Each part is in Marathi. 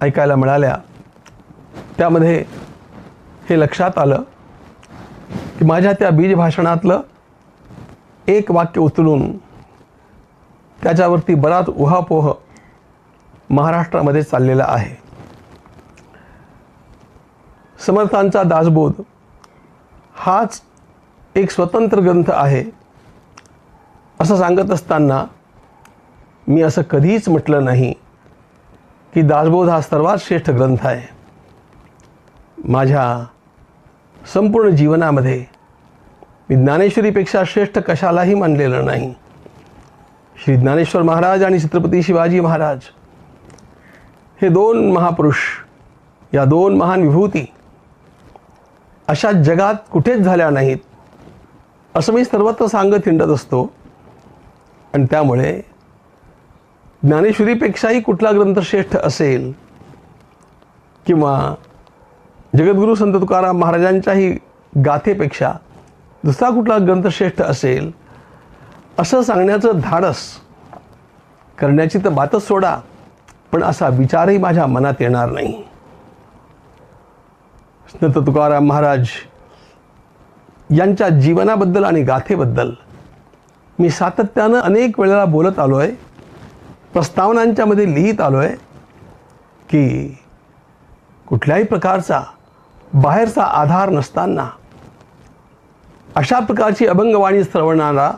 ऐकायला मिळाल्या त्यामध्ये हे लक्षात आलं की माझ्या त्या बीज भाषणातलं एक वाक्य उचलून त्याच्यावरती बराच उहापोह महाराष्ट्रामध्ये चाललेला आहे. समर्थांचा दासबोध हाच एक स्वतंत्र ग्रंथ आहे असं सांगत असताना मी असं कधीच म्हटलं नाही की दासबोध हा सर्वात श्रेष्ठ ग्रंथ आहे. माझ्या संपूर्ण जीवनामध्ये मी ज्ञानेश्वरीपेक्षा श्रेष्ठ कशालाही मानलेलं नाही. श्री ज्ञानेश्वर महाराज आणि छत्रपती शिवाजी महाराज हे दोन महापुरुष, या दोन महान विभूती अशा जगात कुठेच झाल्या नाहीत असं मी सर्वत्र सांगत हिंडत असतो. आणि त्यामुळे ज्ञानेश्वरीपेक्षाही कुठला ग्रंथ श्रेष्ठ असेल किंवा जगद्गुरू संत तुकाराम महाराजांच्याही गाथेपेक्षा दुसरा कुठला ग्रंथ श्रेष्ठ असेल असं सांगण्याचं धाडस करण्याची तर बातच सोडा, पण असा विचारही माझ्या मनात येणार नाही. संत तुकाराम महाराज यांच्या जीवनाबद्दल आणि गाथेबद्दल मी सातत्यानं अनेक वेळेला बोलत आलो आहे, प्रस्तावनांच्यामध्ये लिहित आलो आहे की कुठल्याही प्रकारचा बाहेरचा आधार नसताना अशा प्रकारची अभंगवाणी श्रवणारा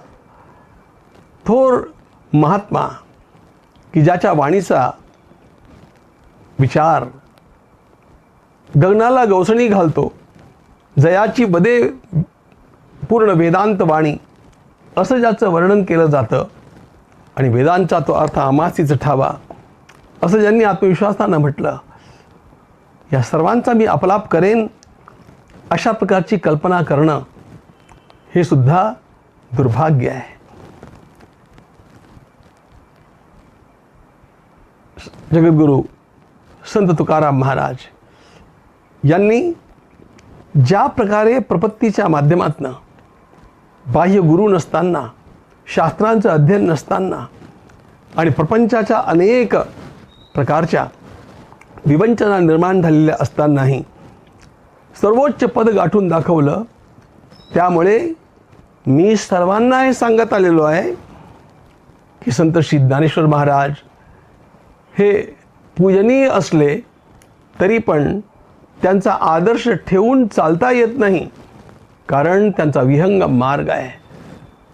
थोर महात्मा की ज्याच्या वाणीचा विचार गगनाला गवसणी घालतो, जयाची बदे पूर्ण वेदांत वाणी असं ज्याचं वर्णन केलं जातं आणि वेदांचा तो अर्थ आमासीच ठावा असं ज्यांनी आत्मविश्वासानं म्हटलं, या सर्वांचा मी अपलाप करेन अशा प्रकारची कल्पना करणं हे सुद्धा दुर्भाग्य आहे. जगद्गुरू संत तुकाराम महाराज यांनी ज्या प्रकारे प्रपत्तीच्या माध्यमातून बाह्य गुरु नसताना, शास्त्रांचं अध्ययन नसताना आणि प्रपंचाच्या अनेक प्रकारच्या विवंचना निर्माण झालेल्या असतानाही सर्वोच्च पद गाठून दाखवलं, त्यामुळे मी सर्वांना हे सांगत आलेलो आहे की संत श्री ज्ञानेश्वर महाराज हे पूजनीय असले तरी पण त्यांचा आदर्श ठेवून चालता येत नाही, कारण त्यांचा विहंग मार्ग आहे.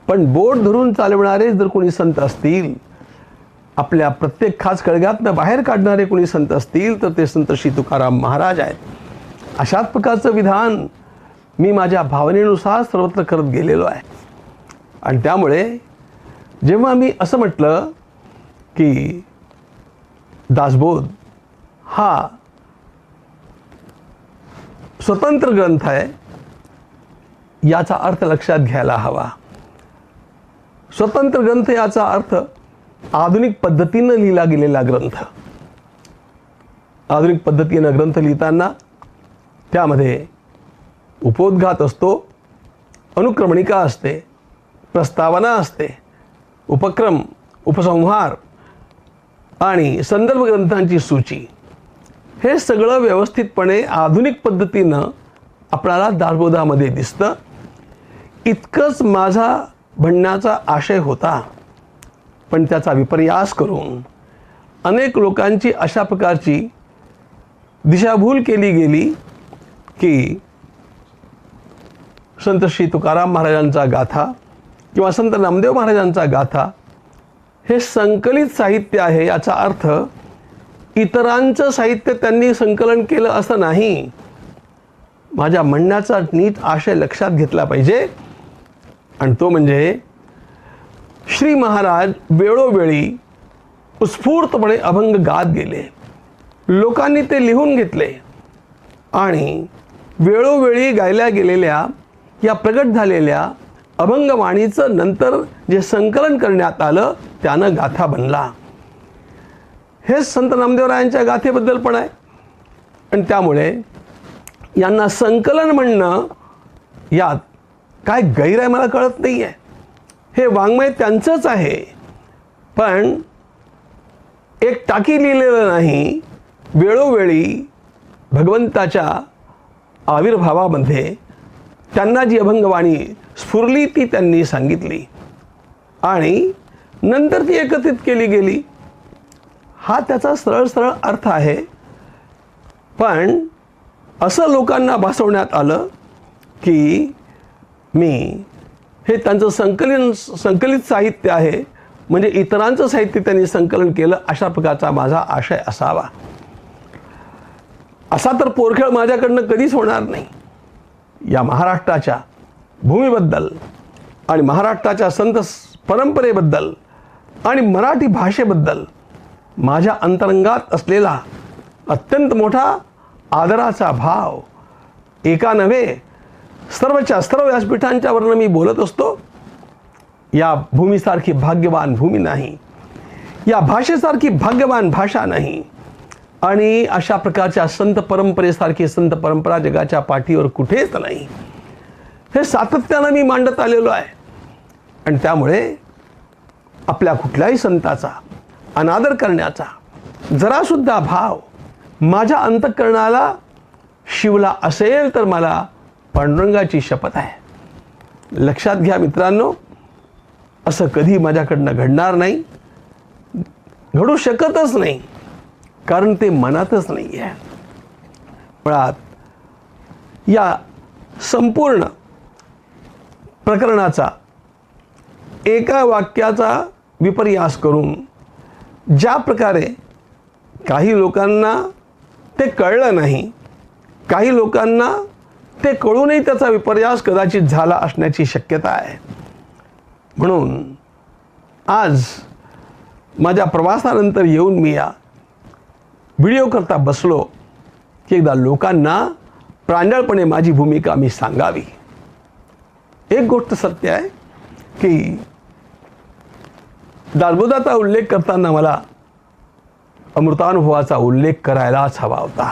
पण बोट धरून चालवणारे जर कोणी संत असतील, आपल्या प्रत्येक खास कळग्यातनं बाहेर काढणारे कोणी संत असतील तर ते संत श्री तुकाराम महाराज आहेत. अशाच प्रकारचं विधान मी माझ्या भावनेनुसार सर्वत्र करत गेलेलो आहे. आणि त्यामुळे जेव्हा मी असं म्हटलं की दासबोध हा स्वतंत्र ग्रंथ आहे, याचा अर्थ लक्षात घ्यायला हवा. स्वतंत्र ग्रंथ याचा अर्थ आधुनिक पद्धतीनं लिहिला गेलेला ग्रंथ. आधुनिक पद्धतीनं ग्रंथ लिहिताना त्यामध्ये उपोद्घात असतो, अनुक्रमणिका असते, प्रस्तावना असते, उपक्रम, उपसंहार आणि संदर्भ ग्रंथांची सूची, हे सगळं व्यवस्थितपणे आधुनिक पद्धतीनं आपल्याला दासबोधामध्ये दिसतं. इतकंच माझा म्हणण्याचा आशय होता, पण त्याचा विपर्यास करून अनेक लोकांची अशा प्रकारची दिशाभूल केली गेली की संत श्री तुकाराम महाराजांचा गाथा किंवा संत नामदेव महाराजांचा गाथा हे संकलित साहित्य आहे, याचा अर्थ इतरांचं साहित्य त्यांनी संकलन केलं असं नाही. माझ्या म्हणण्याचा नीट आशय लक्षात घेतला पाहिजे, आणि तो म्हणजे श्री महाराज वेळोवेळी उत्स्फूर्तपणे अभंग गात गेले, लोकांनी ते लिहून घेतले आणि वेळोवेळी गायल्या गेलेल्या या प्रगट झालेल्या अभंगवाणीचं नंतर जे संकलन करण्यात आलं त्यानं गाथा बनला. हेच संत नामदेवरायांच्या गाथेबद्दल पण आहे. आणि त्यामुळे यांना संकलन म्हणणं यात काय गैर आहे मला कळत नाही आहे. हे वाङ्मय त्यांचंच आहे, पण एक टाकी लिहिलेलं नाही, वेळोवेळी भगवंताच्या आविर्भावामध्ये त्यांना जी अभंगवाणी स्फुरली ती त्यांनी सांगितली आणि नंतर ती एकत्रित केली गेली. हा त्याचा सरळ सरळ अर्थ आहे. पण असं लोकांना भासवण्यात आलं की मी हे त्यांचं संकलित साहित्य आहे, म्हणजे इतरांचं साहित्य त्यांनी संकलन केलं, अशा प्रकारचा माझा आशय असावा. असा तर पोरखेळ माझ्याकडनं कधीच होणार नाही. या महाराष्ट्राच्या भूमीबद्दल आणि महाराष्ट्राच्या संत परंपरेबद्दल आणि मराठी भाषेबद्दल माझ्या अंतरंगात असलेला अत्यंत मोठा आदराचा भाव एका नव्हे सर्वच्या सर्व व्यासपीठांच्यावरनं मी बोलत असतो. या भूमीसारखी भाग्यवान भूमी नाही, या भाषेसारखी भाग्यवान भाषा नाही आणि अशा प्रकारच्या संत परंपरेसारखी संत परंपरा जगाच्या पाठीवर कुठेच नाही. हे सातत्यानं मी मांडत आलेलो आहे. आणि त्यामुळे आपल्या कुठल्याही संताचा अनादर करण्याचा जरासुद्धा भाव माझ्या अंतःकरणाला शिवला असेल तर मला पांडुरंगाची शपथ आहे. लक्षात घ्या मित्रांनो, असं कधी माझ्याकडनं घडणार नाही, घडू शकतच नाही, कारण ते मनातच नाही आहे. मुळात या संपूर्ण प्रकरणाचा एका वाक्याचा विपर्यास करून ज्या प्रकारे काही लोकांना ते कळलं नाही, काही लोकांना ते कळूनही त्याचा विपर्यास कदाचित झाला असण्याची शक्यता आहे. म्हणून आज माझ्या प्रवासानंतर येऊन मी या व्हिडिओ करता बसलो की एकदा लोकांना प्रांजळपणे माझी भूमिका मी सांगावी. एक गोष्ट सत्य आहे की दासबोधाचा उल्लेख करताना मला अमृतानुभवाचा उल्लेख करायलाच हवा होता,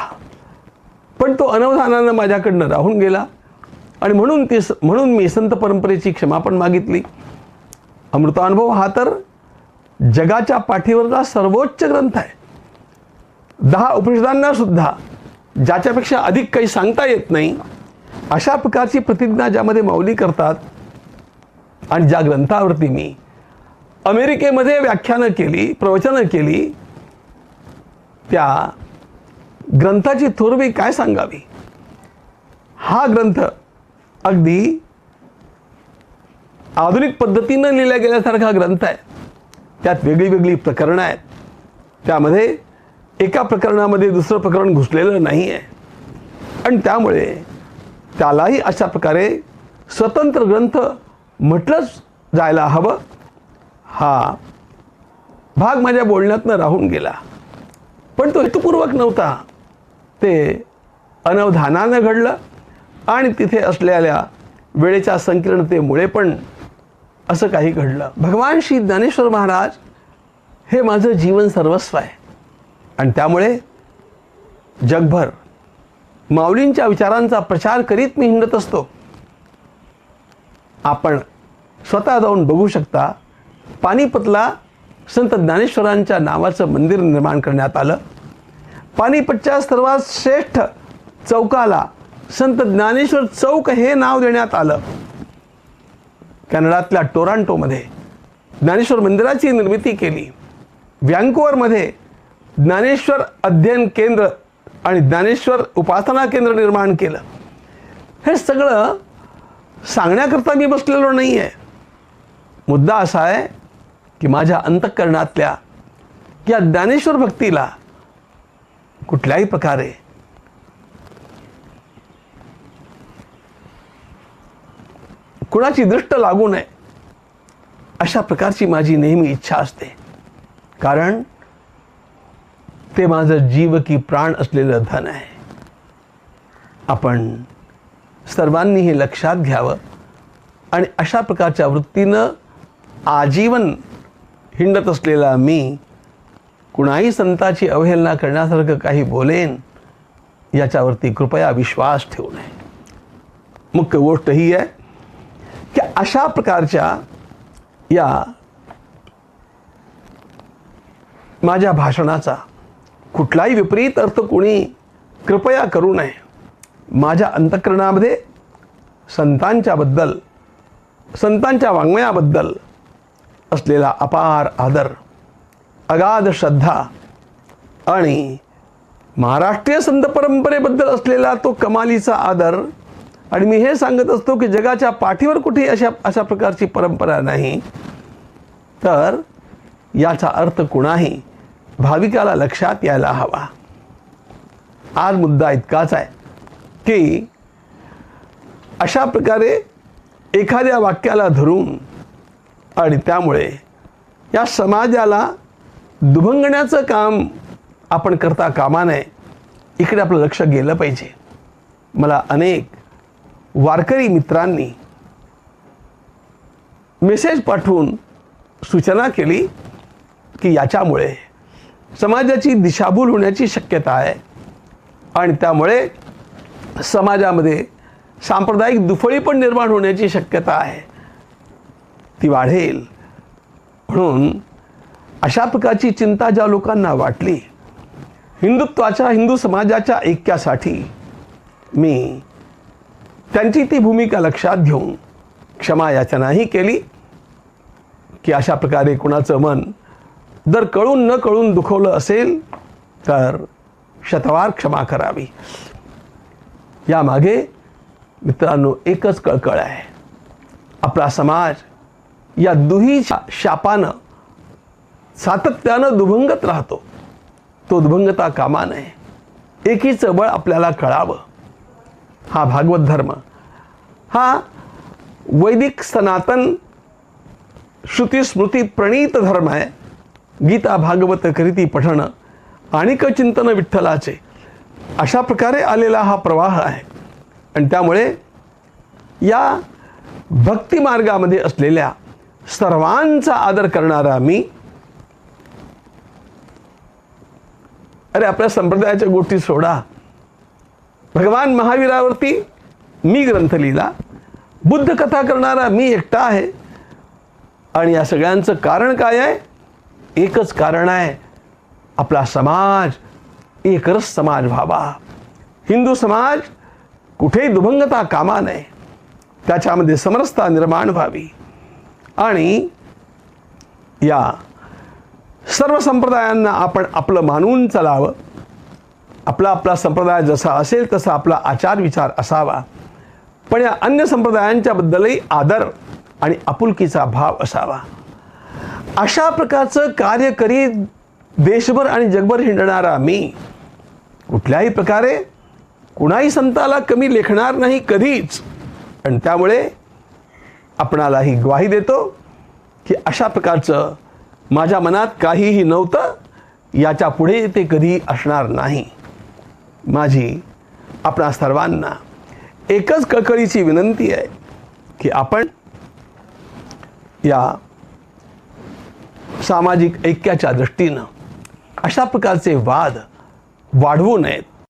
पण तो अनवधानानं माझ्याकडनं राहून गेला आणि म्हणून मी संत परंपरेची क्षमापण मागितली. अमृतानुभव हा तर जगाच्या पाठीवरचा सर्वोच्च ग्रंथ आहे. 10 उपनिषदांना सुद्धा ज्याच्यापेक्षा अधिक काही सांगता येत नाही अशा प्रकारची प्रतिज्ञा ज्यामध्ये माऊली करतात आणि ज्या ग्रंथावरती मी अमेरिकेमध्ये व्याख्यानं केली, प्रवचनं केली, त्या ग्रंथाची थोरवी काय सांगावी. हा ग्रंथ अगदी आधुनिक पद्धतीनं लिहिला गेल्यासारखा ग्रंथ आहे. त्यात वेगळी वेगळी प्रकरणं आहेत. त्यामध्ये एका प्रकरणामध्ये दुसरं प्रकरण घुसलेलं नाही आहे आणि त्यामुळे त्यालाही अशा प्रकारे स्वतंत्र ग्रंथ म्हटलंच जायला हवं. हा भाग माझ्या बोलण्यातनं राहून गेला, पण तो हेतुपूर्वक नव्हता. ते अनवधानानं घडलं आणि तिथे असलेल्या वेळेच्या संकीर्णतेमुळे पण असं काही घडलं. भगवान श्री ज्ञानेश्वर महाराज हे माझं जीवन सर्वस्व आहे आणि त्यामुळे जगभर माऊलींच्या विचारांचा प्रचार करीत मी हिंडत असतो. आपण स्वतः जाऊन बघू शकता, पानिपतला संत ज्ञानेश्वरांच्या नावाचं मंदिर निर्माण करण्यात आलं. पानिपतच्या सर्वात श्रेष्ठ चौकाला संत ज्ञानेश्वर चौक हे नाव देण्यात आलं. कॅनडातल्या टोरांटोमध्ये ज्ञानेश्वर मंदिराची निर्मिती केली. व्हँकुव्हरमध्ये ज्ञानेश्वर अध्ययन केंद्र आणि ज्ञानेश्वर उपासना केंद्र निर्माण केलं. हे सगळं सांगण्याकरता मी बसलेलो नाही आहे. मुद्दा असा आहे की माझ्या अंतःकरणातल्या या ज्ञानेश्वर भक्तीला कुठल्याही प्रकारे कुणाची दृष्ट लागू नये अशा प्रकारची माझी नेहमी इच्छा असते. कारण ते माझं जीव की प्राण असलेलं धन आहे. आपण सर्वांनी हे लक्षात घ्यावं आणि अशा प्रकारच्या वृत्तीनं आजीवन हिंडत असलेला मी कुणाही संताची अवहेलना करण्यासारखं काही बोलेन याच्यावरती कृपया विश्वास ठेवू नये. मुख्य गोष्ट ही आहे की अशा प्रकारच्या या माझ्या भाषणाचा कुठलाही विपरीत अर्थ कोणी कृपया करू नये. माझ्या अंतःकरणामध्ये संतांच्याबद्दल, संतांच्या वाङ्मयाबद्दल असलेला अपार आदर, अगाध श्रद्धा आणि महाराष्ट्रीय संत परंपरेबद्दल असलेला तो कमालीचा आदर. आणि मी हे सांगत असतो की जगाच्या पाठीवर कुठे अशा प्रकारची परंपरा नाही. तर याचा अर्थ कुणाही भाविकाला लक्षात यायला हवा. आज मुद्दा इतकाच आहे की अशा प्रकारे एखाद्या वाक्याला धरून आणि त्यामुळे या समाजाला दुभंगण्याचं काम आपण करता कामा नये. इकडे आपलं लक्ष गेलं पाहिजे. मला अनेक वारकरी मित्रांनी मेसेज पाठवून सूचना केली की याच्यामुळे समाजाची दिशाभूल होण्याची शक्यता आहे आणि त्यामुळे समाजामध्ये सांप्रदायिक दुफळी पण निर्माण होण्याची शक्यता आहे, ती वाढेल. म्हणून अशा प्रकारची चिंता ज्या लोकांना वाटली, हिंदुत्वाच्या, हिंदू समाजाच्या ऐक्यासाठी मी त्यांची ती भूमिका लक्षात घेऊन क्षमा याचनाही केली की अशा प्रकारे कुणाचं मन जर कळून न कळून दुखवलं असेल तर शतवार क्षमा करावी. यामागे मित्रांनो एकच कळकळ आहे. आपला समाज या दुहीच्या शापानं सातत्यानं दुभंगत राहतो. तो दुभंगता कामा नये. एकीचं बळ आपल्याला कळावं. हा भागवत धर्म, हा वैदिक सनातन श्रुती स्मृती प्रणीत धर्म आहे. गीता भागवत करीती पठण आणिक चिंतन विठ्ठलाचे, अशा प्रकारे आलेला हा प्रवाह आहे. आणि त्यामुळे या भक्ती मार्गामध्ये असलेल्या सर्वांचा आदर करणारा मी, अरे आपल्या संप्रदायाच्या गोष्टी सोडा, भगवान महावीरावरती मी ग्रंथ लिहिला, बुद्ध कथा करणारा मी एकटा आहे. आणि या सगळ्यांचं कारण काय आहे? एकच कारण आहे, आपला समाज एकरस समाज व्हावा. हिंदू समाज कुठेही दुभंगता कामा नये, त्याच्यामध्ये समरसता निर्माण व्हावी. आणि या सर्व संप्रदायांना आपण आपलं मानून चालावं. आपला आपला संप्रदाय जसा असेल तसा आपला आचार विचार असावा, पण या अन्य संप्रदायांच्या बद्दलही आदर आणि आपुलकीचा भाव असावा. अशा प्रकारचं कार्य करीत देशभर आणि जगभर हिंडणारा मी कुठल्याही प्रकारे कुणाही संताला कमी लेखणार नाही कधीच. आणि त्यामुळे आपणालाही ग्वाही देतो की अशा प्रकारचं माझ्या मनात काहीही नव्हतं, याच्या पुढे ते कधी असणार नाही. माझी आपणा सर्वांना एकच कळकळीची विनंती आहे की आपण या सामाजिक ऐक्याच्या दृष्टीनं अशा प्रकारचे वाद वाढवू नयेत.